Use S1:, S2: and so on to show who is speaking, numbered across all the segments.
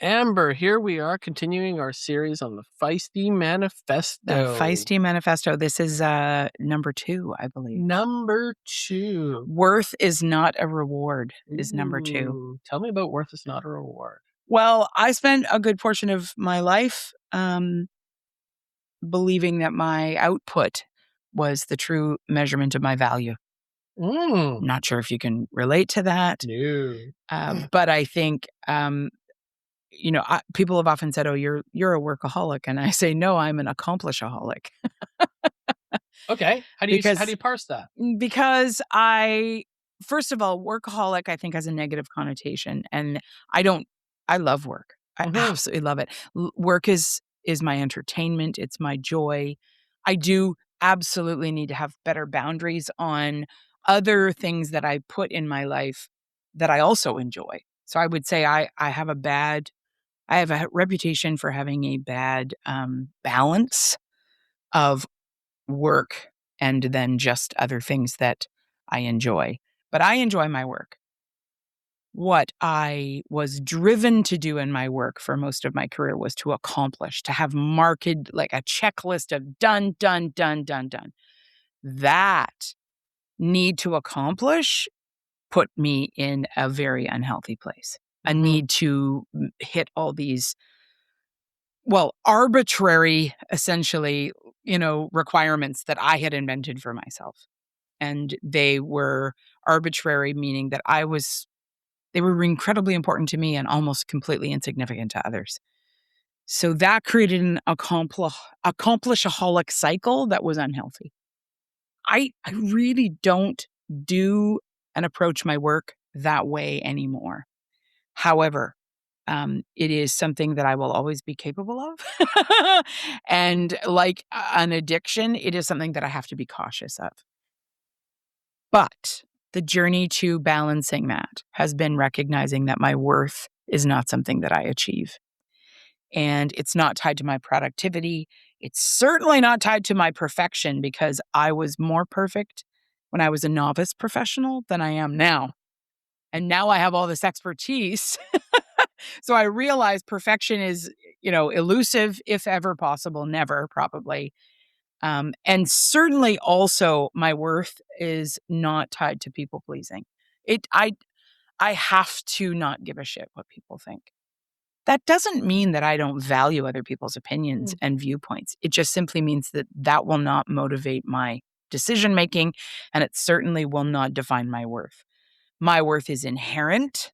S1: Amber, here we are continuing our series on the Feisty
S2: The
S1: Manifesto.
S2: Feisty Manifesto. This is number 2, I believe.
S1: Number 2.
S2: Worth is not a reward is number 2.
S1: Ooh, tell me about worth is not a reward.
S2: Well, I spent a good portion of my life believing that my output was the true measurement of my value. Not sure if you can relate to that.
S1: No.
S2: But I think, people have often said, oh, you're a workaholic. And I say, no, I'm an accomplishaholic.
S1: Okay. How do you parse that?
S2: Because first of all, workaholic, I think, has a negative connotation. And I love work. I absolutely love it. Work is my entertainment. It's my joy. I do absolutely need to have better boundaries on other things that I put in my life that I also enjoy. So I would say I have a reputation for having a bad balance of work and then just other things that I enjoy. But I enjoy my work. What I was driven to do in my work for most of my career was to accomplish, to have marked like a checklist of done, done, done, done, done. That need to accomplish put me in a very unhealthy place. A need to hit all these, arbitrary, essentially, requirements that I had invented for myself. And they were arbitrary, meaning that they were incredibly important to me and almost completely insignificant to others. So that created an accomplishaholic cycle that was unhealthy. I really don't do and approach my work that way anymore. However, it is something that I will always be capable of. And like an addiction, it is something that I have to be cautious of. But the journey to balancing that has been recognizing that my worth is not something that I achieve. And it's not tied to my productivity. It's certainly not tied to my perfection, because I was more perfect when I was a novice professional than I am now. And now I have all this expertise. So I realize perfection is, elusive, if ever possible, never probably. And certainly also my worth is not tied to people pleasing. I have to not give a shit what people think. That doesn't mean that I don't value other people's opinions and viewpoints. It just simply means that will not motivate my decision making, and it certainly will not define my worth. My worth is inherent.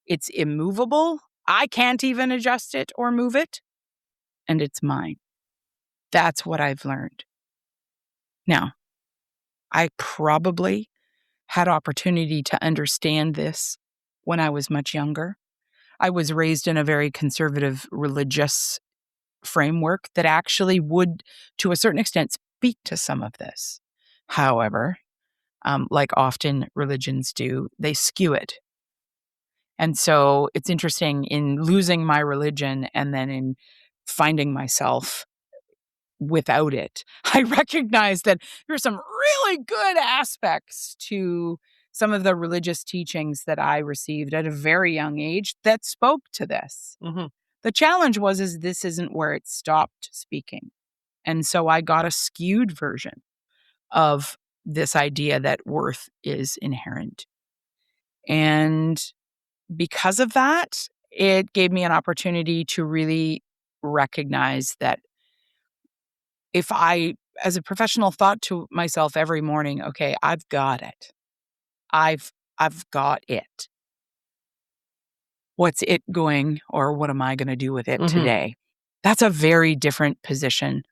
S2: It's immovable. I can't even adjust it or move it, and it's mine. That's what I've learned. Now, I probably had opportunity to understand this when I was much younger. I was raised in a very conservative religious framework that actually would, to a certain extent, speak to some of this. However, like often religions do, they skew it. And so it's interesting, in losing my religion and then in finding myself without it, I recognize that there's some really good aspects to some of the religious teachings that I received at a very young age that spoke to this. The challenge is this isn't where it stopped speaking. And so I got a skewed version of this idea that worth is inherent. And because of that, it gave me an opportunity to really recognize that if I, as a professional, thought to myself every morning, okay, I've got it. I've got it. What's it going, or what am I going to do with it today? That's a very different position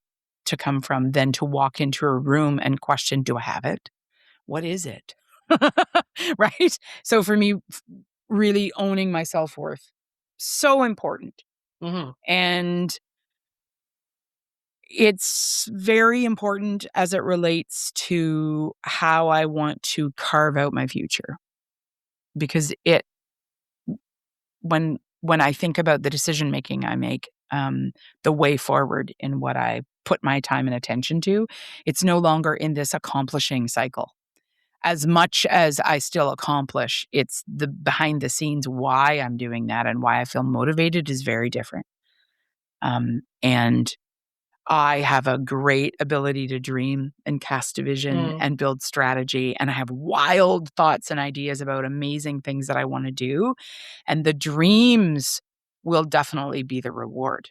S2: to come from than to walk into a room and question, do I have it? What is it? Right? So for me, really owning my self-worth, so important. And it's very important as it relates to how I want to carve out my future. Because when I think about the decision making I make, the way forward in what I put my time and attention to, it's no longer in this accomplishing cycle. as much as I still accomplish, it's the behind the scenes why I'm doing that and why I feel motivated is very different. And I have a great ability to dream and cast a vision
S1: Mm,
S2: and build strategy. And I have wild thoughts and ideas about amazing things that I want to do. And the dreams will definitely be the reward.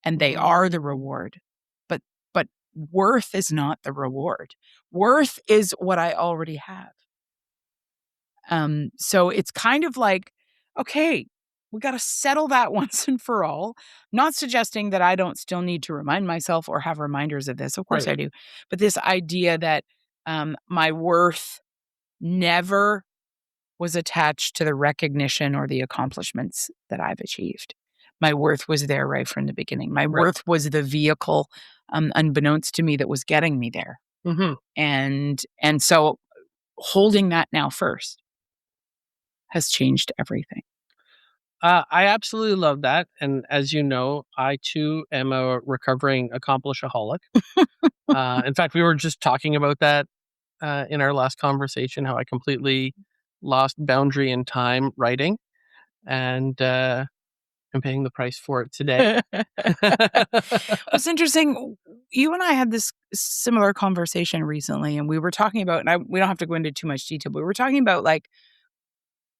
S2: And they
S1: mhm.
S2: are the reward. But worth is not the reward. Worth is what I already have. So it's kind of like, okay, we got to settle that once and for all. Not suggesting that I don't still need to remind myself or have reminders of this. Of course
S1: Right.
S2: I do. But this idea that my worth never was attached to the recognition or the accomplishments that I've achieved. My worth was there right from the beginning. My
S1: Right.
S2: worth was the vehicle, unbeknownst to me, that was getting me there.
S1: Mhm.
S2: And so holding that now first has changed everything.
S1: I absolutely love that, and as you know, I too am a recovering accomplishaholic. In fact, we were just talking about that, in our last conversation, how I completely lost boundary and time writing, and, I'm paying the price for it today.
S2: What's interesting, you and I had this similar conversation recently, and we were talking about, and we don't have to go into too much detail, but we were talking about like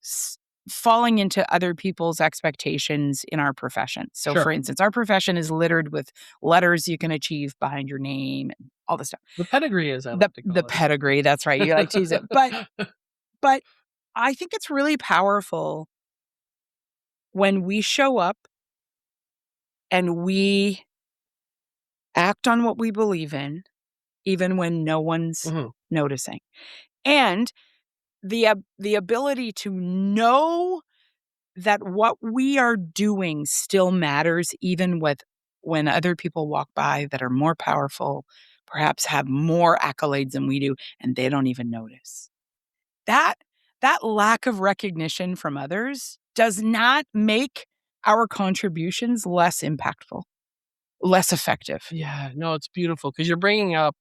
S2: s- falling into other people's expectations in our profession. So,
S1: Sure.
S2: for instance, our profession is littered with letters you can achieve behind your name and all this stuff.
S1: The pedigree, as I
S2: The
S1: like to
S2: the
S1: call
S2: pedigree, that's right. You like to use it,
S1: it.
S2: but I think it's really powerful when we show up and we act on what we believe in, even when no one's
S1: Mhm.
S2: noticing. And the ability to know that what we are doing still matters, even with when other people walk by that are more powerful, perhaps have more accolades than we do, and they don't even notice. That that lack of recognition from others does not make our contributions less impactful, less effective.
S1: Yeah, no, it's beautiful because 'cause you're bringing up,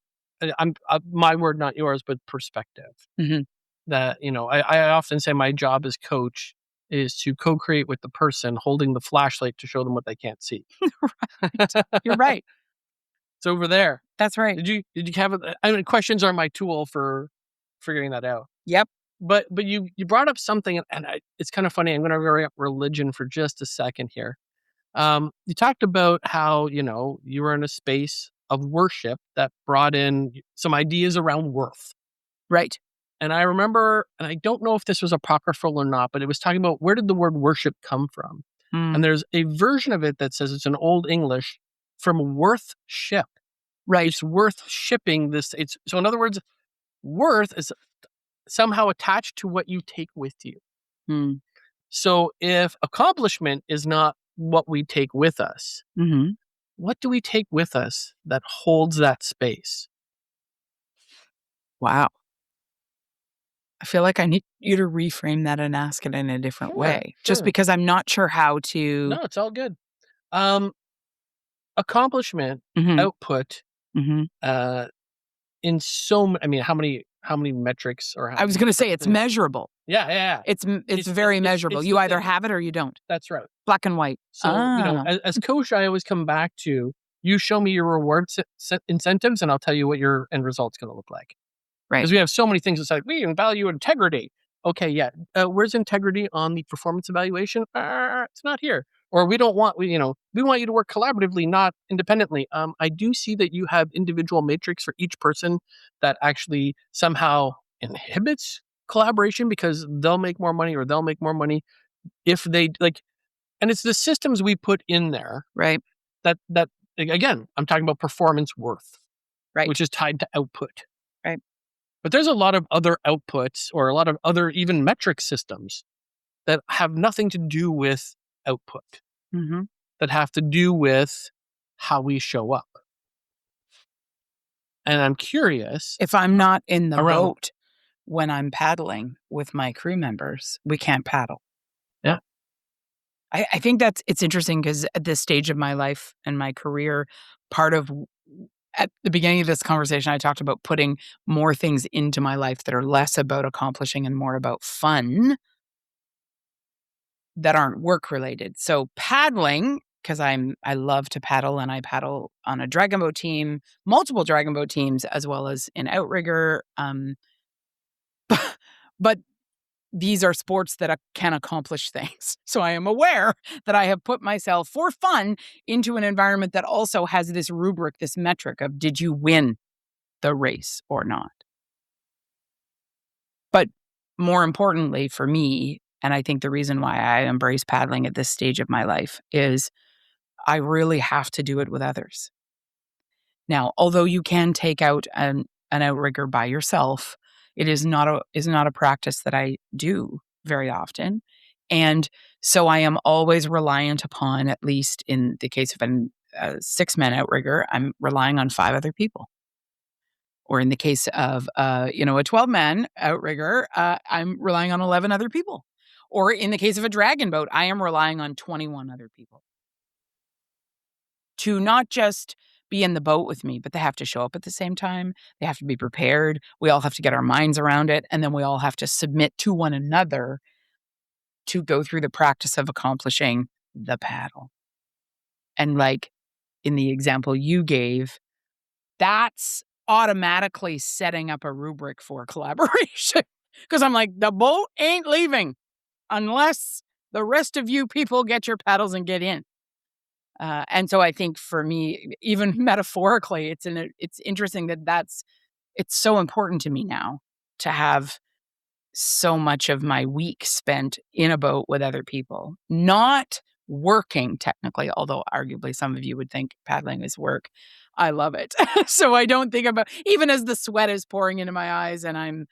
S1: I'm my word, not yours, but perspective.
S2: Mhm.
S1: That, I often say my job as coach is to co-create with the person holding the flashlight to show them what they can't see.
S2: Right. You're right.
S1: It's over there.
S2: That's right.
S1: Did you have it? I mean, questions are my tool for figuring that out.
S2: Yep.
S1: But you brought up something, and it's kind of funny. I'm gonna bring up religion for just a second here. You talked about how, you were in a space of worship that brought in some ideas around worth.
S2: Right.
S1: And I remember, and I don't know if this was apocryphal or not, but it was talking about where did the word worship come from?
S2: Mm.
S1: And there's a version of it that says it's an old English from worth ship.
S2: Right.
S1: It's worth shipping this. It's so in other words, worth is somehow attached to what you take with you.
S2: Mm.
S1: So if accomplishment is not what we take with us,
S2: Mhm.
S1: what do we take with us that holds that space?
S2: Wow. I feel like I need you to reframe that and ask it in a different
S1: Sure,
S2: way, just
S1: sure.
S2: because I'm not sure how to.
S1: No, it's all good. Um, Accomplishment,
S2: Mhm.
S1: output,
S2: Mhm.
S1: uh, I mean, how many metrics or how
S2: I was
S1: many
S2: gonna say it's measurable.
S1: yeah, yeah, yeah.
S2: It's very measurable.
S1: It's
S2: You
S1: the
S2: either
S1: thing.
S2: have it or you don't.
S1: That's right.
S2: Black and white.
S1: So,
S2: Ah,
S1: as coach, I always come back to, you show me your reward incentives, and I'll tell you what your end result's gonna look like.
S2: right.
S1: Because we have so many things. It's like, we value integrity. Okay, yeah. Where's integrity on the performance evaluation? It's not here. Or we don't want, we want you to work collaboratively, not independently. I do see that you have individual matrix for each person that actually somehow inhibits collaboration because they'll make more money or they'll make more money if they like, and it's the systems we put in there
S2: Right.
S1: that again, I'm talking about performance worth,
S2: Right.
S1: which is tied to output.
S2: Right.
S1: But there's a lot of other outputs or a lot of other even metric systems that have nothing to do with output,
S2: Mhm.
S1: that have to do with how we show up. And I'm curious
S2: If I'm not in the
S1: around,
S2: boat when I'm paddling with my crew members, we can't paddle.
S1: yeah,
S2: I think it's interesting because at this stage of my life and my career, part of At the beginning of this conversation, I talked about putting more things into my life that are less about accomplishing and more about fun that aren't work related. So paddling, because I love to paddle and I paddle on a dragon boat team, multiple dragon boat teams, as well as in outrigger. But these are sports that can accomplish things. So I am aware that I have put myself for fun into an environment that also has this rubric, this metric of did you win the race or not? But more importantly for me, and I think the reason why I embrace paddling at this stage of my life is I really have to do it with others. Now, although you can take out an outrigger by yourself, it is not a practice that I do very often. And so I am always reliant upon, at least in the case of a 6-man outrigger, I'm relying on 5 other people. Or in the case of a 12-man outrigger, I'm relying on 11 other people. Or in the case of a dragon boat, I am relying on 21 other people to not just be in the boat with me, but they have to show up at the same time. They have to be prepared. We all have to get our minds around it. And then we all have to submit to one another to go through the practice of accomplishing the paddle. And like in the example you gave, that's automatically setting up a rubric for collaboration. Because I'm like, the boat ain't leaving unless the rest of you people get your paddles and get in. And so I think for me, even metaphorically, it's interesting it's so important to me now to have so much of my week spent in a boat with other people, not working technically, although arguably some of you would think paddling is work. I love it. So I don't think about, even as the sweat is pouring into my eyes and I'm,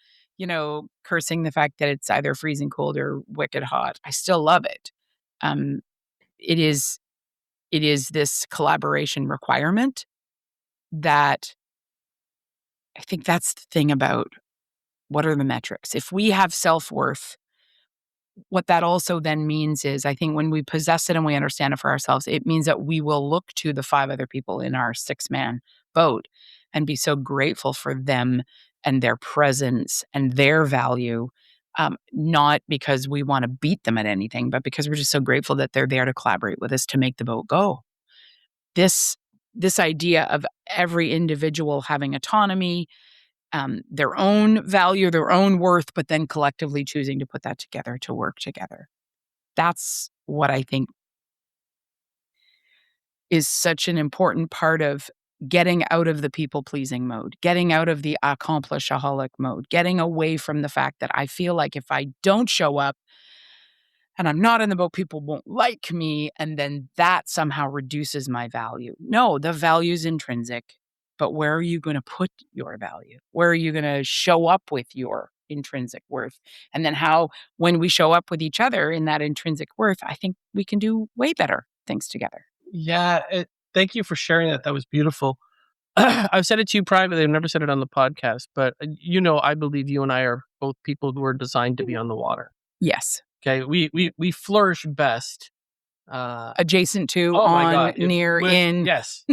S2: cursing the fact that it's either freezing cold or wicked hot, I still love it. Um, it is this collaboration requirement that I think that's the thing about what are the metrics. If we have self-worth, what that also then means is I think when we possess it and we understand it for ourselves, it means that we will look to the 5 other people in our 6-man boat and be so grateful for them and their presence and their value, not because we want to beat them at anything, but because we're just so grateful that they're there to collaborate with us to make the boat go. This idea of every individual having autonomy, their own value, their own worth, but then collectively choosing to put that together to work together. That's what I think is such an important part of getting out of the people-pleasing mode, getting out of the accomplishaholic mode, getting away from the fact that I feel like if I don't show up and I'm not in the boat, people won't like me, and then that somehow reduces my value. No, the value is intrinsic, but where are you going to put your value? Where are you going to show up with your intrinsic worth? And then how, when we show up with each other in that intrinsic worth, I think we can do way better things together.
S1: Yeah, thank you for sharing that. That was beautiful. I've said it to you privately. I've never said it on the podcast, but I believe you and I are both people who are designed to be on the water.
S2: Yes.
S1: Okay, we flourish best
S2: adjacent to,
S1: oh my
S2: on,
S1: God,
S2: near, in.
S1: Yes.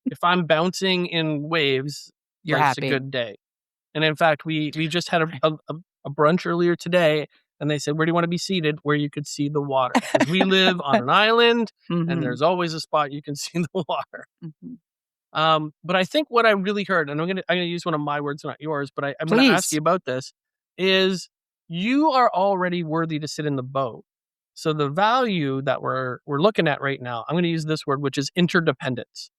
S1: If I'm bouncing in waves,
S2: You're
S1: life's
S2: happy.
S1: a good day. And in fact, we just had a brunch earlier today, and they said, "Where do you want to be seated? Where you could see the water." Because we live on an island, and there's always a spot you can see the water. But I think what I really heard, and I'm gonna use one of my words, not yours, but I'm gonna ask you about this, is you are already worthy to sit in the boat. So the value that we're looking at right now, I'm gonna use this word, which is interdependence.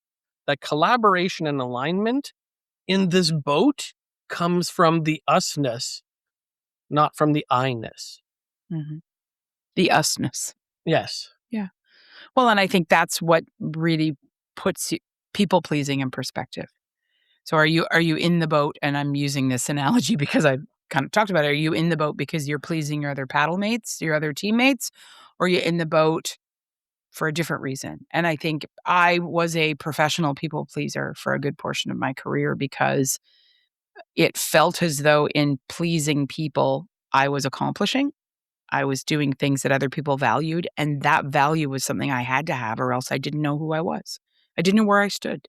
S1: That collaboration and alignment in this boat comes from the usness, not from the I-ness.
S2: The usness.
S1: Yes.
S2: Yeah. Well, and I think that's what really puts people pleasing in perspective. So are you in the boat? And I'm using this analogy because I kind of talked about it. Are you in the boat because you're pleasing your other paddle mates, your other teammates, or are you in the boat for a different reason? And I think I was a professional people pleaser for a good portion of my career because it felt as though in pleasing people, I was accomplishing. I was doing things that other people valued, and that value was something I had to have, or else I didn't know who I was. I didn't know where I stood.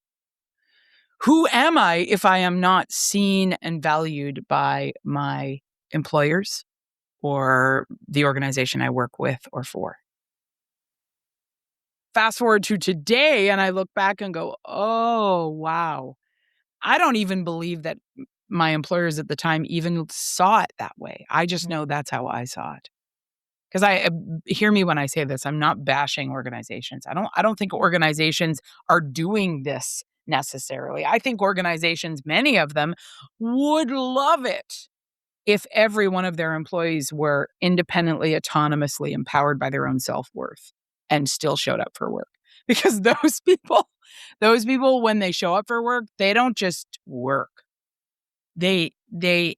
S2: Who am I if I am not seen and valued by my employers or the organization I work with or for? Fast forward to today, and I look back and go, oh, wow. I don't even believe that my employers at the time even saw it that way. I just know that's how I saw it. Because hear me when I say this, I'm not bashing organizations. I don't think organizations are doing this necessarily. I think organizations, many of them, would love it if every one of their employees were independently, autonomously empowered by their own self-worth and still showed up for work. Because those people, when they show up for work, they don't just work. They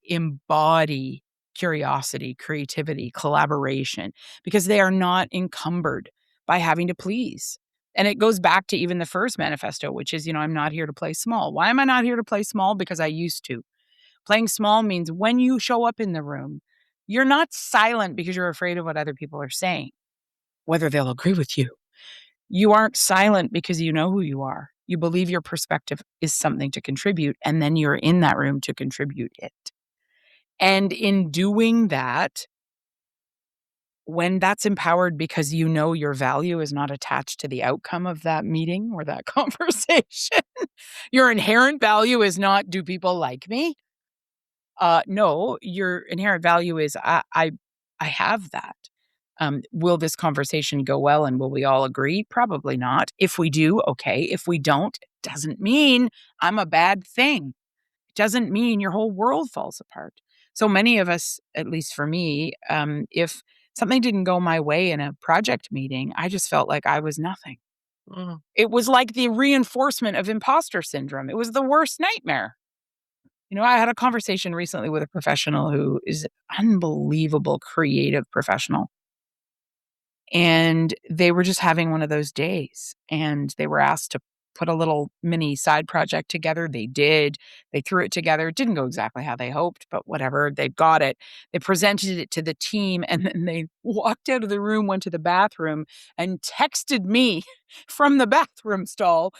S2: embody curiosity, creativity, collaboration, because they are not encumbered by having to please. And it goes back to even the first manifesto, which is, I'm not here to play small. Why am I not here to play small? Because I used to. Playing small means when you show up in the room, you're not silent because you're afraid of what other people are saying, whether they'll agree with you. You aren't silent because you know who you are. You believe your perspective is something to contribute, and then you're in that room to contribute it. And in doing that, when that's empowered because you know your value is not attached to the outcome of that meeting or that conversation, your inherent value is not, do people like me? No, your inherent value is, I have that. Will this conversation go well and will we all agree? Probably not. If we do, okay. If we don't, it doesn't mean I'm a bad thing. It doesn't mean your whole world falls apart. So many of us, at least for me, if something didn't go my way in a project meeting, I just felt like I was nothing.
S1: Mm.
S2: It was like the reinforcement of imposter syndrome. It was the worst nightmare. I had a conversation recently with a professional who is an unbelievable creative professional. And they were just having one of those days. And they were asked to put a little mini side project together. They did. They threw it together. It didn't go exactly how they hoped, but whatever. They got it. They presented it to the team. And then they walked out of the room, went to the bathroom, and texted me from the bathroom stall.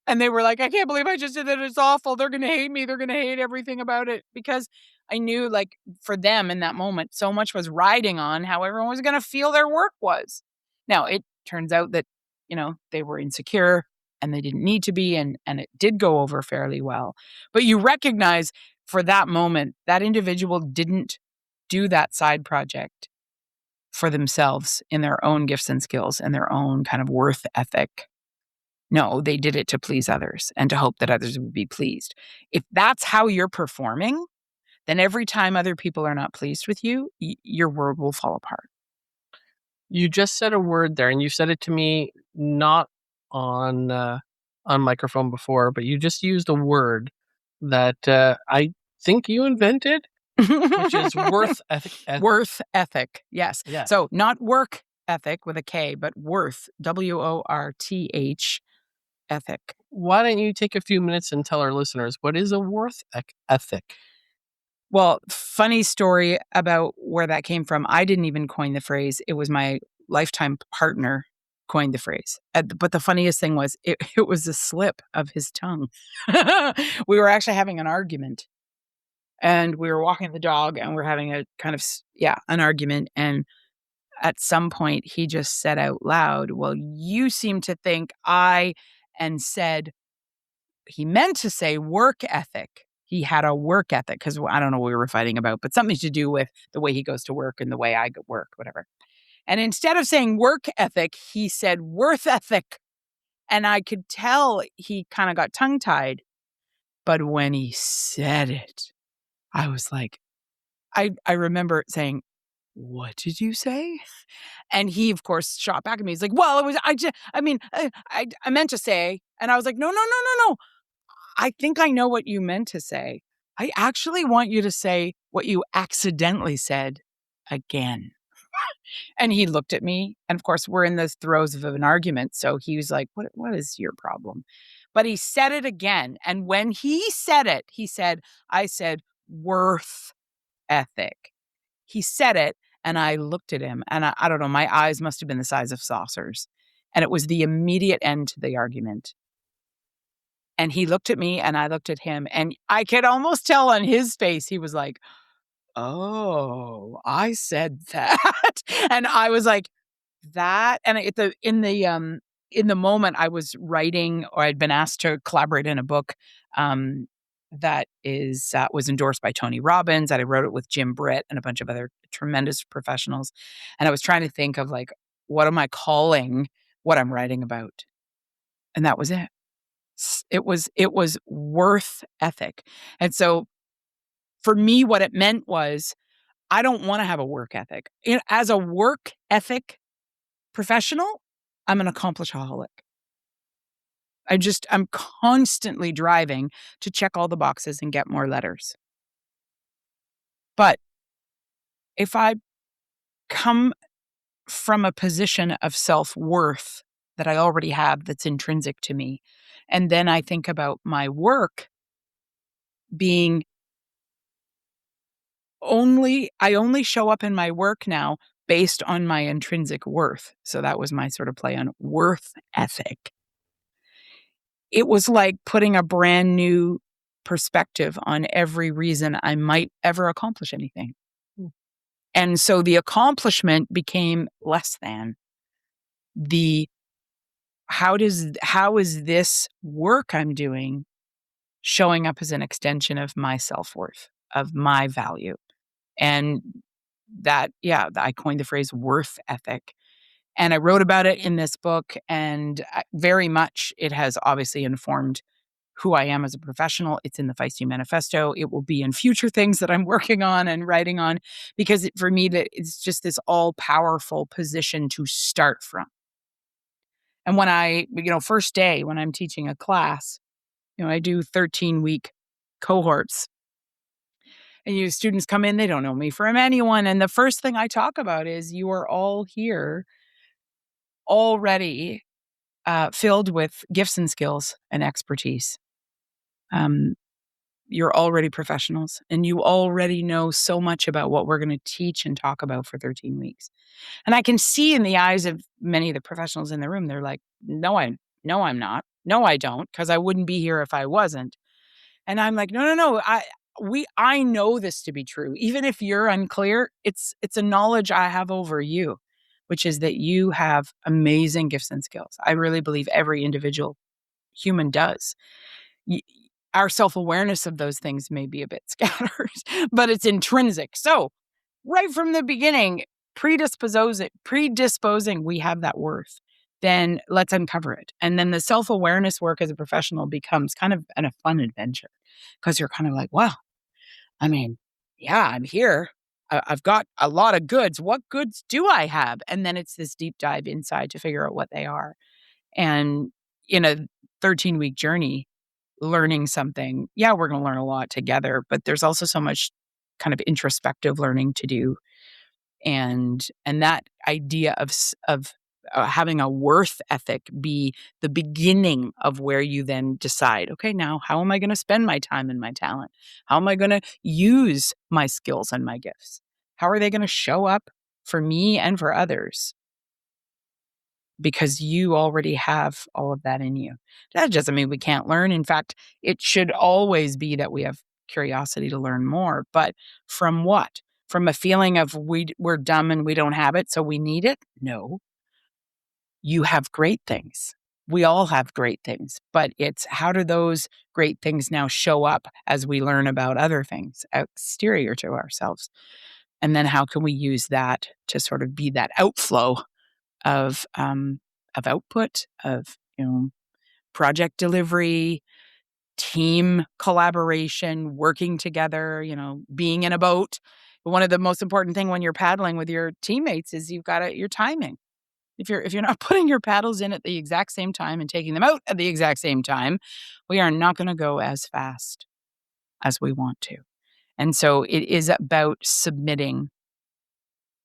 S2: And they were like, I can't believe I just did that. It's awful. They're going to hate me. They're going to hate everything about it. Because I knew, like, for them in that moment, so much was riding on how everyone was going to feel their work was. Now, it turns out that, they were insecure and they didn't need to be. And it did go over fairly well. But you recognize for that moment, that individual didn't do that side project for themselves in their own gifts and skills and their own kind of worth ethic. No, they did it to please others and to hope that others would be pleased. If that's how you're performing, then every time other people are not pleased with you, your world will fall apart.
S1: You just said a word there, and you said it to me not on microphone before, but you just used a word that I think you invented, which is worth ethic.
S2: Worth ethic, yes.
S1: Yeah.
S2: So not work ethic with a K, but worth, WORTH ethic.
S1: Why don't you take a few minutes and tell our listeners what is a worth ethic?
S2: Well, funny story about where that came from. I didn't even coin the phrase. It was my lifetime partner coined the phrase. But the funniest thing was it was a slip of his tongue. We were actually having an argument. And we were walking the dog and we're having a kind of, an argument. And at some point he just said out loud, well, you seem to think and said, he meant to say work ethic. He had a work ethic because I don't know what we were fighting about, but something to do with the way he goes to work and the way I go work, whatever. And instead of saying work ethic, he said worth ethic. And I could tell he kind of got tongue tied. But when he said it, I was like, I remember saying, what did you say? And he, of course, shot back at me. He's like, well, it was, I meant to say. And I was like, no, no, no, no, no. I think I know what you meant to say. I actually want you to say what you accidentally said again. And he looked at me. And of course, we're in the throes of an argument. So he was like, what is your problem? But he said it again. And when he said it, I said, worth ethic. He said it. And I looked at him and I don't know, my eyes must have been the size of saucers. And it was the immediate end to the argument. And he looked at me and I looked at him, and I could almost tell on his face, he was like, "Oh, I said that." And I was like, "That," and in the moment I was writing, or I'd been asked to collaborate in a book, um, that was endorsed by Tony Robbins, and I wrote it with Jim Britt and a bunch of other tremendous professionals, and I was trying to think of, like, what am I calling what I'm writing about? And that was it. It was worth ethic. And so for me, what it meant was I don't wanna have a work ethic. As a work ethic professional, I'm an accomplishaholic. I'm constantly driving to check all the boxes and get more letters. But if I come from a position of self-worth that I already have that's intrinsic to me, and then I think about my work being I only show up in my work now based on my intrinsic worth. So that was my sort of play on worth ethic. It was like putting a brand new perspective on every reason I might ever accomplish anything.
S1: Mm.
S2: And so the accomplishment became less than the how is this work I'm doing showing up as an extension of my self-worth, of my value. And that, yeah, I coined the phrase worth ethic. And I wrote about it in this book, and very much it has obviously informed who I am as a professional. It's in the Feisty Manifesto. It will be in future things that I'm working on and writing on, because for me, that it's just this all powerful position to start from. And when first day when I'm teaching a class, I do 13-week cohorts. And students come in, they don't know me from anyone. And the first thing I talk about is you are all here already filled with gifts and skills and expertise. Um, you're already professionals, and you already know so much about what we're going to teach and talk about for 13 weeks. And I can see in the eyes of many of the professionals in the room, they're like, no, I'm not. No, I don't, because I wouldn't be here if I wasn't. And I'm like, no. I know this to be true. Even if you're unclear, it's a knowledge I have over you, which is that you have amazing gifts and skills. I really believe every individual human does. Y- our self-awareness of those things may be a bit scattered, but it's intrinsic. So right from the beginning, predisposing, we have that worth. Then let's uncover it. And then the self-awareness work as a professional becomes kind of a fun adventure, because you're kind of like, wow, I mean, yeah, I'm here. I've got a lot of goods. What goods do I have? And then it's this deep dive inside to figure out what they are. And in a 13-week journey, learning something, yeah, we're going to learn a lot together, but there's also so much kind of introspective learning to do. And that idea of having a worth ethic be the beginning of where you then decide, okay, now how am I going to spend my time and my talent? How am I going to use my skills and my gifts? How are they going to show up for me and for others? Because you already have all of that in you. That doesn't mean we can't learn. In fact, it should always be that we have curiosity to learn more. But from what? From a feeling of we're dumb and we don't have it, so we need it? No. You have great things. We all have great things, but it's how do those great things now show up as we learn about other things exterior to ourselves? And then how can we use that to sort of be that outflow of output, of project delivery, team collaboration, working together, being in a boat. One of the most important thing when you're paddling with your teammates is your timing. If you're not putting your paddles in at the exact same time and taking them out at the exact same time, we are not going to go as fast as we want to. And so it is about submitting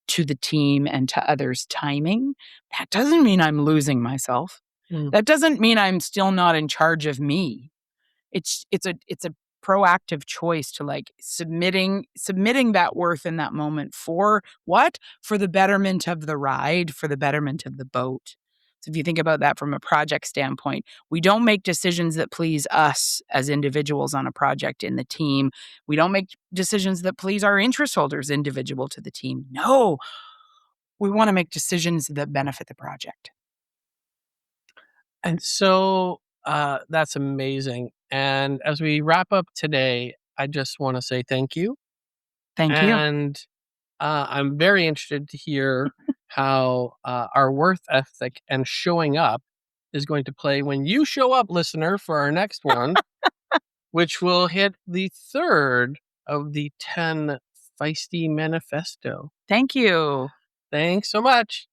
S2: to the team and to others' timing. That doesn't mean I'm losing myself.
S1: Mm.
S2: That doesn't mean I'm still not in charge of me. It's a proactive choice to like submitting that worth in that moment for what? For the betterment of the ride, for the betterment of the boat. So if you think about that from a project standpoint, we don't make decisions that please us as individuals on a project in the team. We don't make decisions that please our interest holders individual to the team. No, we want to make decisions that benefit the project.
S1: And so that's amazing. And as we wrap up today, I just want to say thank you.
S2: Thank you.
S1: And I'm very interested to hear how our worth ethic and showing up is going to play when you show up, listener, for our next one, which will hit the third of the 10 Feisty Manifesto.
S2: Thank you.
S1: Thanks so much.